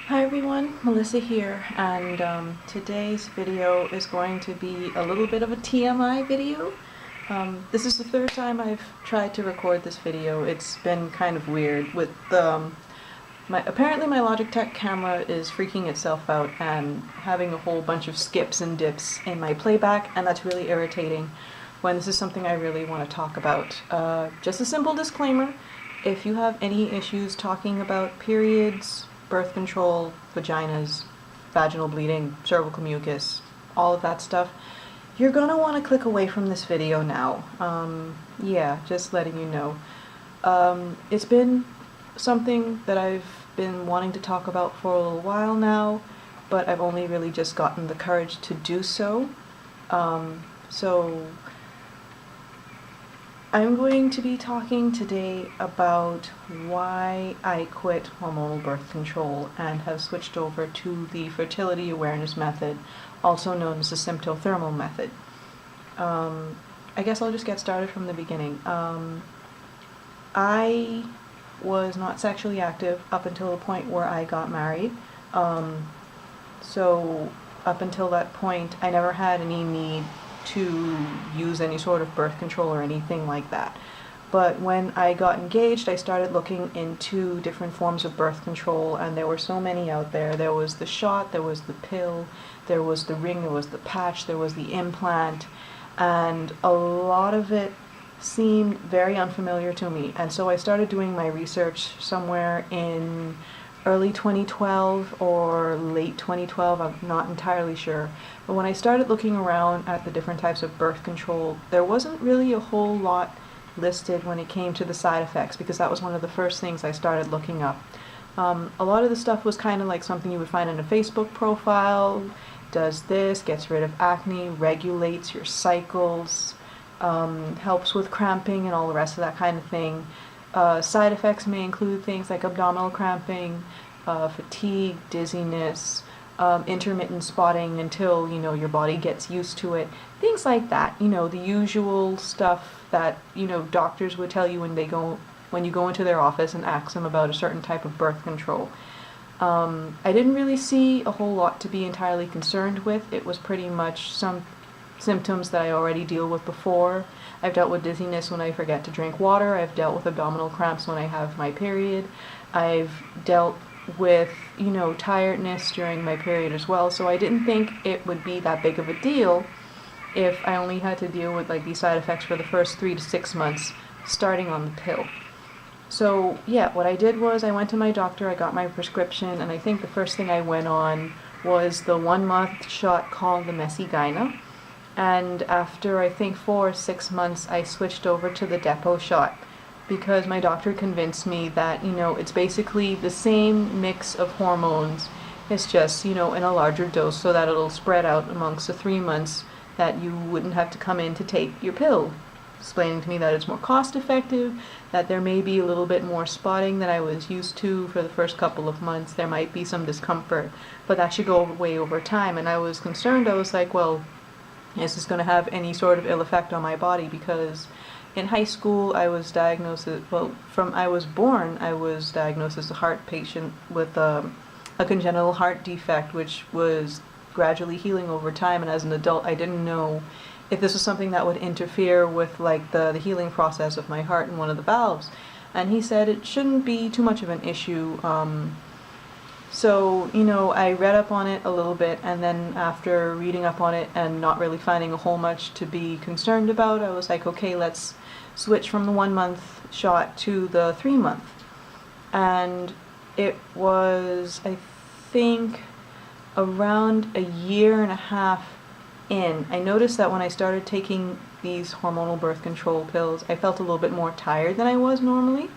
Hi everyone, Melissa here, and today's video is going to be a little bit of a TMI video. This is the third time I've tried to record this video. It's been kind of weird with apparently my Logitech camera is freaking itself out and having a whole bunch of skips and dips in my playback, and that's really irritating when this is something I really want to talk about. Just a simple disclaimer, if you have any issues talking about periods, birth control, vaginas, vaginal bleeding, cervical mucus, all of that stuff, you're gonna want to click away from this video now. Yeah, just letting you know. It's been something that I've been wanting to talk about for a little while now, but I've only really just gotten the courage to do so. So I'm going to be talking today about why I quit hormonal birth control and have switched over to the fertility awareness method, also known as the Sympto-Thermal method. I guess I'll just get started from the beginning. I was not sexually active up until the point where I got married. So up until that point, I never had any need to use any sort of birth control or anything like that. But when I got engaged, I started looking into different forms of birth control, and there were so many out there. There was the shot, there was the pill, there was the ring, there was the patch, there was the implant, and a lot of it seemed very unfamiliar to me. And so I started doing my research somewhere in early 2012 or late 2012, I'm not entirely sure. But when I started looking around at the different types of birth control, there wasn't really a whole lot listed when it came to the side effects, because that was one of the first things I started looking up. A lot of the stuff was kind of like something you would find in a Facebook profile. Does this, gets rid of acne, regulates your cycles, helps with cramping and all the rest of that kind of thing. Side effects may include things like abdominal cramping, fatigue, dizziness, intermittent spotting until, your body gets used to it. Things like that, the usual stuff that, doctors would tell you when you go into their office and ask them about a certain type of birth control. I didn't really see a whole lot to be entirely concerned with. It was pretty much some symptoms that I already deal with before. I've dealt with dizziness when I forget to drink water. I've dealt with abdominal cramps when I have my period. I've dealt with, tiredness during my period as well. So I didn't think it would be that big of a deal if I only had to deal with these side effects for the first 3 to 6 months starting on the pill. So yeah, what I did was I went to my doctor, I got my prescription, and I think the first thing I went on was the 1-month shot called the Mesigina. And after I think 4 or 6 months, I switched over to the depot shot because my doctor convinced me that, it's basically the same mix of hormones. It's just, in a larger dose so that it'll spread out amongst the 3 months that you wouldn't have to come in to take your pill. Explaining to me that it's more cost effective, that there may be a little bit more spotting than I was used to for the first couple of months. There might be some discomfort, but that should go away over time. And I was concerned. I was like, well, is this going to have any sort of ill effect on my body? Because in high school I was diagnosed I was born I was diagnosed as a heart patient with a congenital heart defect, which was gradually healing over time, and as an adult I didn't know if this was something that would interfere with the healing process of my heart and one of the valves. And he said it shouldn't be too much of an issue. So, I read up on it a little bit, and then after reading up on it and not really finding a whole much to be concerned about, I was like, okay, let's switch from the 1-month shot to the 3-month. And it was, I think, around a year and a half in, I noticed that when I started taking these hormonal birth control pills, I felt a little bit more tired than I was normally.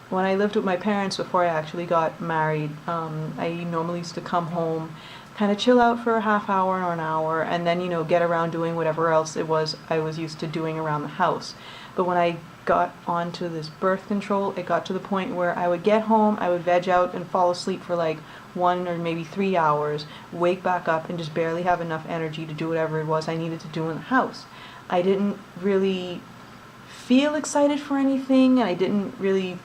When I lived with my parents before I actually got married, I normally used to come home, kind of chill out for a half hour or an hour, and then, get around doing whatever else it was I was used to doing around the house. But when I got onto this birth control, it got to the point where I would get home, I would veg out and fall asleep for 1 or maybe 3 hours, wake back up and just barely have enough energy to do whatever it was I needed to do in the house. I didn't really feel excited for anything, and I didn't really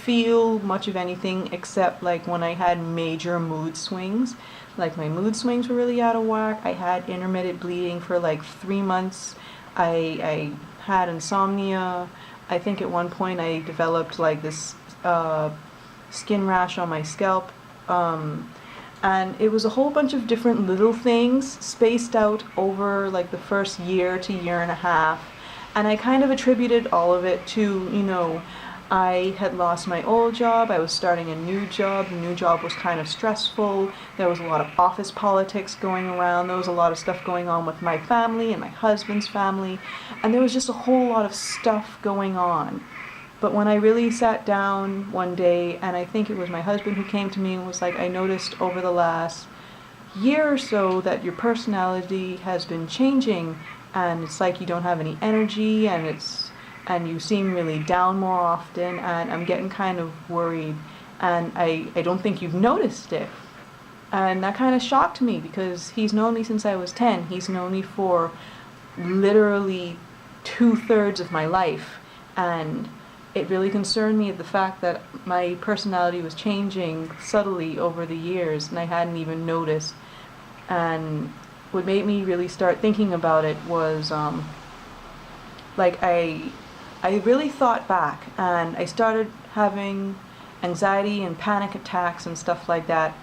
feel much of anything except like when I had major mood swings. Like my mood swings were really out of whack. I had intermittent bleeding for like 3 months. I had insomnia. I think at one point I developed like this skin rash on my scalp. And it was a whole bunch of different little things spaced out over like the first year to year and a half. And I kind of attributed all of it to, you know, I had lost my old job, I was starting a new job, the new job was kind of stressful, there was a lot of office politics going around, there was a lot of stuff going on with my family and my husband's family, and there was just a whole lot of stuff going on. But when I really sat down one day, and I think it was my husband who came to me and was like, I noticed over the last year or so that your personality has been changing, and it's like you don't have any energy, and you seem really down more often, and I'm getting kind of worried, and I don't think you've noticed it. And that kind of shocked me, because he's known me since I was 10. He's known me for literally 2/3 of my life, and it really concerned me the fact that my personality was changing subtly over the years, and I hadn't even noticed. And what made me really start thinking about it was, like I really thought back, and I started having anxiety and panic attacks and stuff like that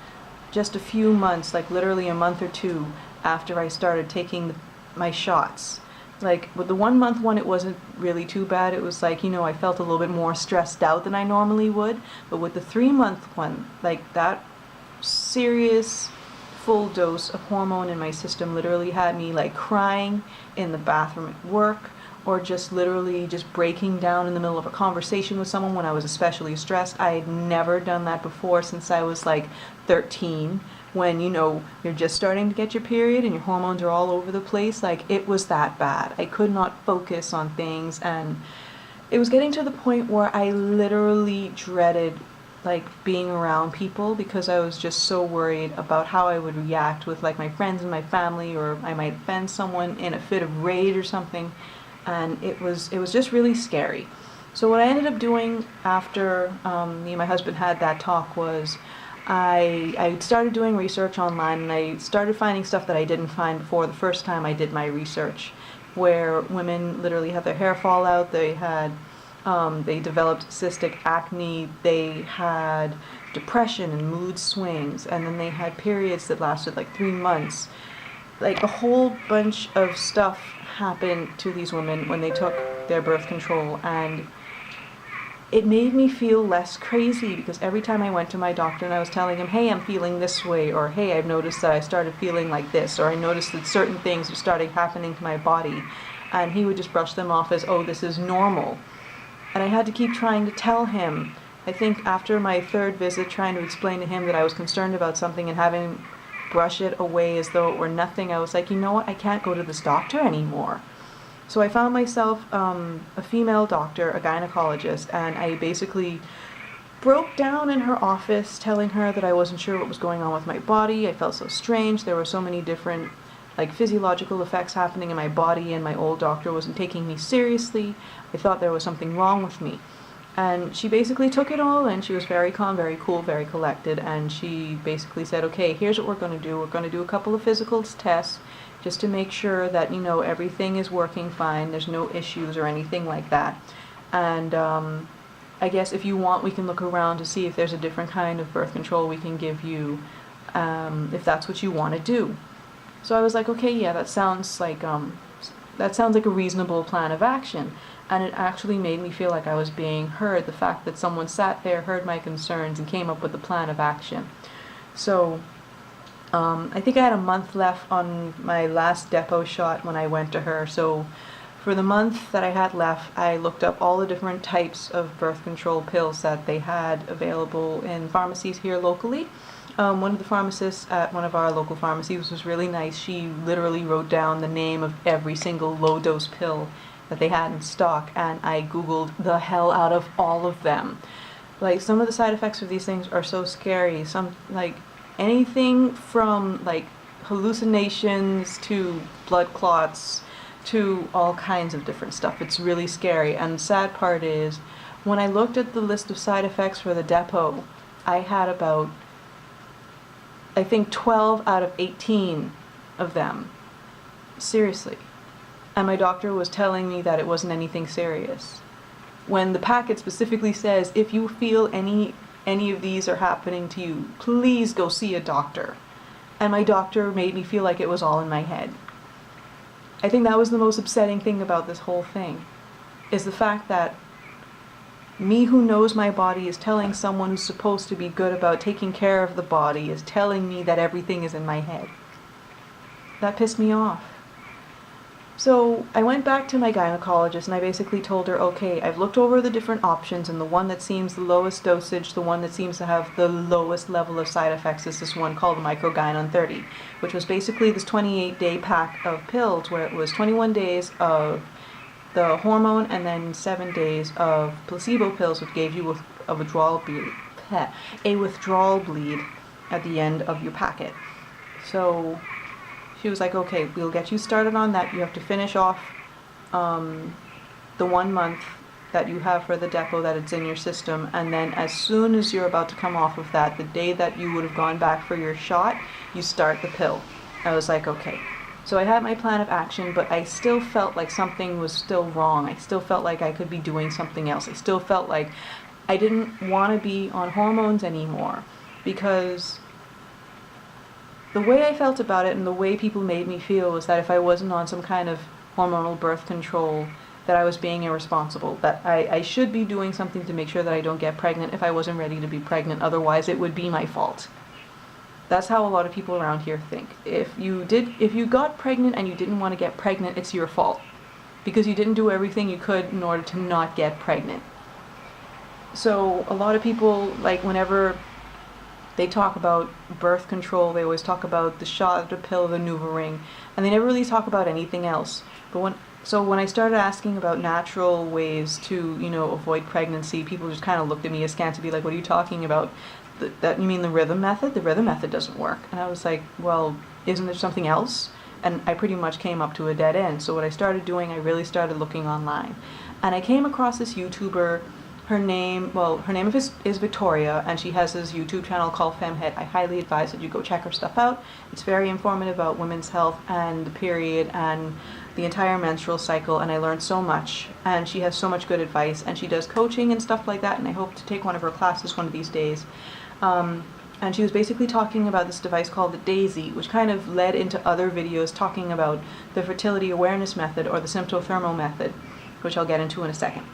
just a few months, like literally a month or two after I started taking my shots. Like with the 1 month one, it wasn't really too bad. It was like, you know, I felt a little bit more stressed out than I normally would. But with the 3 month one, like that serious full dose of hormone in my system literally had me like crying in the bathroom at work, or just literally just breaking down in the middle of a conversation with someone when I was especially stressed. I had never done that before since I was like 13, when, you know, you're just starting to get your period and your hormones are all over the place. Like, it was that bad. I could not focus on things, and it was getting to the point where I literally dreaded like being around people, because I was just so worried about how I would react with like my friends and my family, or I might offend someone in a fit of rage or something. And it was just really scary. So what I ended up doing after me and my husband had that talk was I started doing research online, and I started finding stuff that I didn't find before the first time I did my research, where women literally had their hair fall out, they developed cystic acne, they had depression and mood swings, and then they had periods that lasted like 3 months. Like a whole bunch of stuff happened to these women when they took their birth control, and it made me feel less crazy, because every time I went to my doctor and I was telling him, hey, I'm feeling this way, or hey, I've noticed that I started feeling like this, or I noticed that certain things are starting happening to my body, and he would just brush them off as, oh, this is normal. And I had to keep trying to tell him. I think after my 3rd visit, trying to explain to him that I was concerned about something and having brush it away as though it were nothing, I was like, you know what, I can't go to this doctor anymore. So I found myself a female doctor, a gynecologist, and I basically broke down in her office telling her that I wasn't sure what was going on with my body. I felt so strange. There were so many different like physiological effects happening in my body, and my old doctor wasn't taking me seriously. I thought there was something wrong with me. And she basically took it all, and she was very calm, very cool, very collected, and she basically said, okay, here's what we're going to do. We're going to do a couple of physical tests just to make sure that, you know, everything is working fine, there's no issues or anything like that. And I guess if you want, we can look around to see if there's a different kind of birth control we can give you, if that's what you want to do. So I was like, okay, yeah, that sounds like a reasonable plan of action. And it actually made me feel like I was being heard, the fact that someone sat there, heard my concerns, and came up with a plan of action. So I think I had a month left on my last depot shot when I went to her. So for the month that I had left, I looked up all the different types of birth control pills that they had available in pharmacies here locally. One of the pharmacists at one of our local pharmacies was really nice. She literally wrote down the name of every single low-dose pill that they had in stock, and I Googled the hell out of all of them. Like, some of the side effects of these things are so scary. Some, like, anything from, like, hallucinations to blood clots to all kinds of different stuff. It's really scary. And the sad part is, When I looked at the list of side effects for the depot, I had about, I think, 12 out of 18 of them. Seriously. And my doctor was telling me that it wasn't anything serious. When the packet specifically says, if you feel any of these are happening to you, please go see a doctor. And my doctor made me feel like it was all in my head. I think that was the most upsetting thing about this whole thing, is the fact that me, who knows my body, is telling someone who's supposed to be good about taking care of the body, is telling me that everything is in my head. That pissed me off. So I went back to my gynecologist and I basically told her, okay, I've looked over the different options, and the one that seems the lowest dosage, the one that seems to have the lowest level of side effects, is this one called Microgynon 30, which was basically this 28-day pack of pills where it was 21 days of the hormone and then 7 days of placebo pills, which gave you a withdrawal bleed at the end of your packet. So she was like, okay, we'll get you started on that. You have to finish off the 1 month that you have for the depot that it's in your system, and then as soon as you're about to come off of that, the day that you would have gone back for your shot, you start the pill. I was like, okay. So I had my plan of action, but I still felt like something was still wrong. I still felt like I could be doing something else. I still felt like I didn't want to be on hormones anymore, because the way I felt about it and the way people made me feel was that if I wasn't on some kind of hormonal birth control, that I was being irresponsible, that I should be doing something to make sure that I don't get pregnant if I wasn't ready to be pregnant, otherwise it would be my fault. That's how a lot of people around here think. If you got pregnant and you didn't want to get pregnant, it's your fault, because you didn't do everything you could in order to not get pregnant. So a lot of people, like, whenever they talk about birth control, they always talk about the shot, the pill, the NuvaRing, and they never really talk about anything else. But when I started asking about natural ways to, avoid pregnancy, people just kind of looked at me askance to be like, what are you talking about? That you mean the rhythm method? The rhythm method doesn't work. And I was like, well, isn't there something else? And I pretty much came up to a dead end. So what I started doing, I really started looking online. And I came across this YouTuber. Her name is Victoria, and she has this YouTube channel called Femmehead. I highly advise that you go check her stuff out. It's very informative about women's health and the period and the entire menstrual cycle, and I learned so much. And she has so much good advice, and she does coaching and stuff like that, and I hope to take one of her classes one of these days. And she was basically talking about this device called the Daisy, which kind of led into other videos talking about the fertility awareness method, or the Sympto-Thermal method, which I'll get into in a second.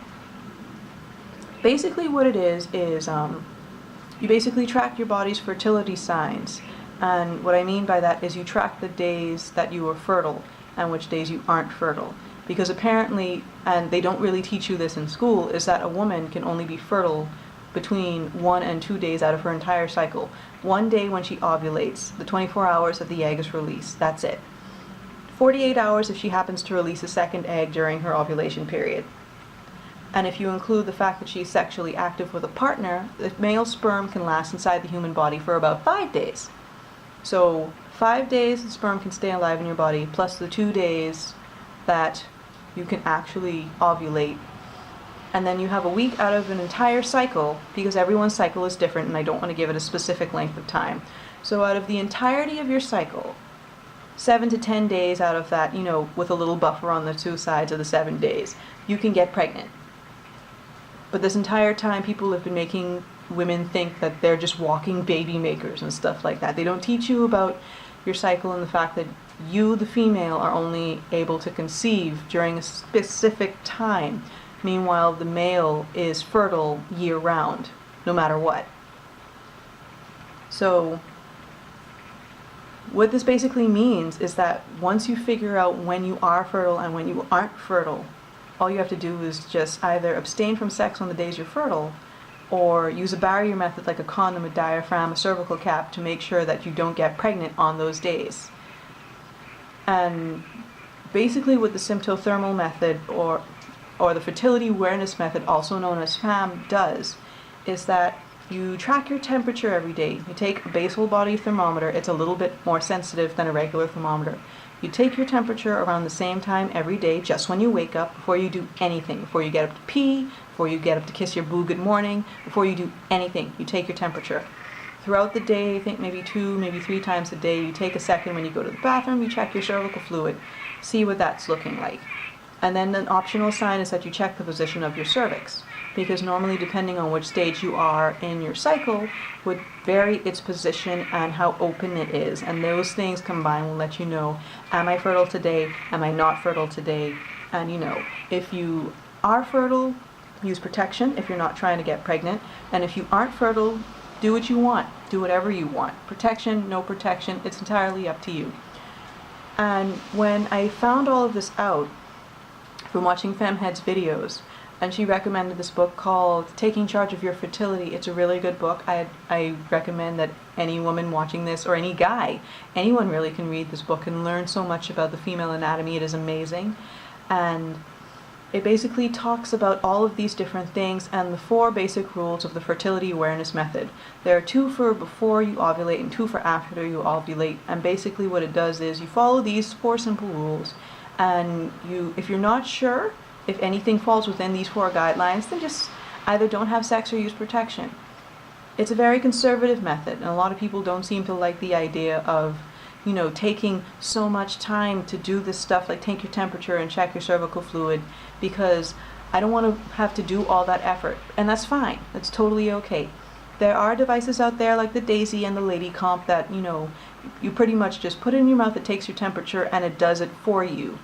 Basically what it is you basically track your body's fertility signs, and what I mean by that is you track the days that you are fertile and which days you aren't fertile, because apparently, and they don't really teach you this in school, is that a woman can only be fertile between 1 and 2 days out of her entire cycle. 1 day when she ovulates, the 24 hours that the egg is released, that's it. 48 hours if she happens to release a second egg during her ovulation period. And if you include the fact that she's sexually active with a partner, the male sperm can last inside the human body for about 5 days. So 5 days the sperm can stay alive in your body, plus the 2 days that you can actually ovulate. And then you have a week out of an entire cycle, because everyone's cycle is different and I don't want to give it a specific length of time. So out of the entirety of your cycle, 7 to 10 days out of that, with a little buffer on the 2 sides of the 7 days, you can get pregnant. But this entire time, people have been making women think that they're just walking baby makers and stuff like that. They don't teach you about your cycle and the fact that you, the female, are only able to conceive during a specific time. Meanwhile, the male is fertile year-round, no matter what. So what this basically means is that once you figure out when you are fertile and when you aren't fertile, all you have to do is just either abstain from sex on the days you're fertile, or use a barrier method like a condom, a diaphragm, a cervical cap to make sure that you don't get pregnant on those days. And basically what the Sympto-Thermal method, or the fertility awareness method, also known as FAM, does is that You track your temperature every day. You take a basal body thermometer. It's a little bit more sensitive than a regular thermometer. You take your temperature around the same time every day, just when you wake up, before you do anything. Before you get up to pee, before you get up to kiss your boo good morning, before you do anything, you take your temperature. Throughout the day, I think maybe 2, maybe 3 times a day, you take a second when you go to the bathroom, you check your cervical fluid, see what that's looking like. And then an optional sign is that you check the position of your cervix, because normally, depending on which stage you are in your cycle, would vary its position and how open it is. And those things combined will let you know, am I fertile today? Am I not fertile today? And if you are fertile, use protection if you're not trying to get pregnant. And if you aren't fertile, do what you want. Do whatever you want. Protection, no protection, it's entirely up to you. And when I found all of this out from watching Femmehead's videos, and she recommended this book called Taking Charge of Your Fertility. It's a really good book. I recommend that any woman watching this, or any guy, anyone really can read this book and learn so much about the female anatomy. It is amazing. And it basically talks about all of these different things and the 4 basic rules of the fertility awareness method. There are 2 for before you ovulate and 2 for after you ovulate. And basically what it does is you follow these 4 simple rules, and if you're not sure if anything falls within these 4 guidelines, then just either don't have sex or use protection. It's a very conservative method, and a lot of people don't seem to like the idea of, taking so much time to do this stuff, like take your temperature and check your cervical fluid, because I don't want to have to do all that effort. And that's fine. That's totally okay. There are devices out there like the Daisy and the Lady Comp that, you pretty much just put it in your mouth, it takes your temperature, and it does it for you.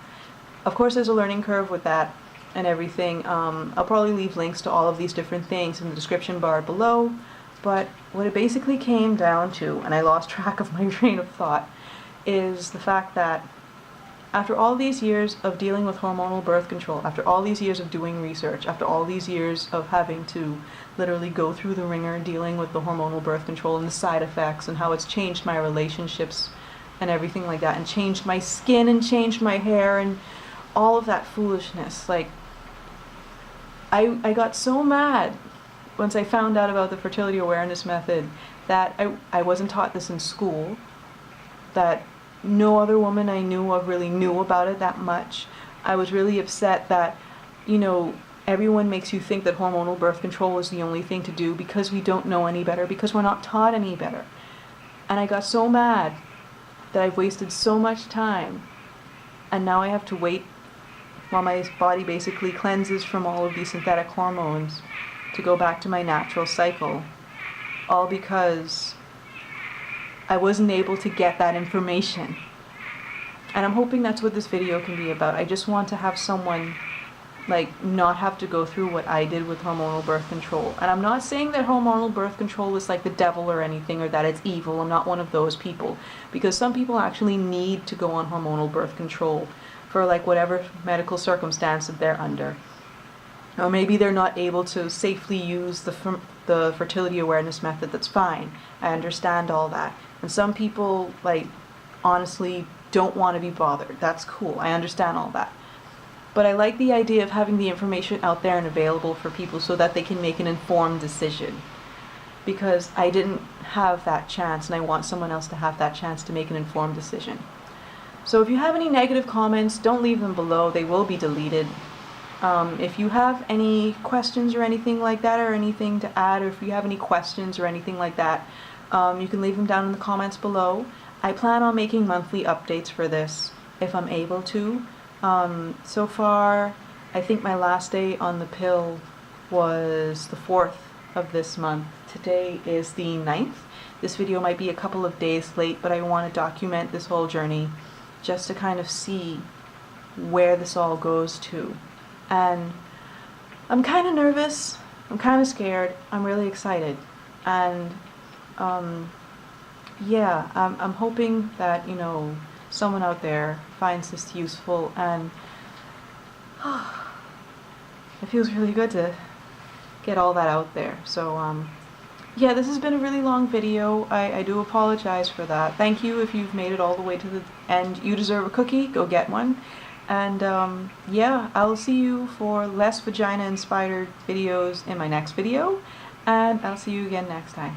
Of course, there's a learning curve with that and everything. I'll probably leave links to all of these different things in the description bar below, but what it basically came down to, and I lost track of my train of thought, is the fact that after all these years of dealing with hormonal birth control, after all these years of doing research, after all these years of having to literally go through the ringer dealing with the hormonal birth control and the side effects and how it's changed my relationships and everything like that, and changed my skin and changed my hair and all of that foolishness, I got so mad once I found out about the fertility awareness method that I wasn't taught this in school, that no other woman I knew of really knew about it that much. I was really upset that, everyone makes you think that hormonal birth control is the only thing to do because we don't know any better, because we're not taught any better. And I got so mad that I've wasted so much time, and now I have to wait while my body basically cleanses from all of these synthetic hormones to go back to my natural cycle, all because I wasn't able to get that information. And I'm hoping that's what this video can be about. I just want to have someone not have to go through what I did with hormonal birth control. And I'm not saying that hormonal birth control is like the devil or anything, or that it's evil. I'm not one of those people, because some people actually need to go on hormonal birth control for whatever medical circumstance that they're under. Or maybe they're not able to safely use the fertility awareness method. That's fine. I understand all that. And some people, honestly don't want to be bothered. That's cool. I understand all that. But I like the idea of having the information out there and available for people so that they can make an informed decision. Because I didn't have that chance, and I want someone else to have that chance to make an informed decision. So if you have any negative comments, don't leave them below. They will be deleted. If you have any questions or anything like that, or anything to add, or if you have any questions or anything like that, you can leave them down in the comments below. I plan on making monthly updates for this, if I'm able to. So far, I think my last day on the pill was the 4th of this month. Today is the 9th. This video might be a couple of days late, but I want to document this whole journey just to kind of see where this all goes to. And I'm kind of nervous, I'm kind of scared, I'm really excited. And yeah, I'm hoping that, someone out there finds this useful, and it feels really good to get all that out there. So yeah, this has been a really long video. I do apologize for that. Thank you if you've made it all the way to the end. You deserve a cookie, go get one. And yeah, I'll see you for less vagina inspired videos in my next video. and I'll see you again next time.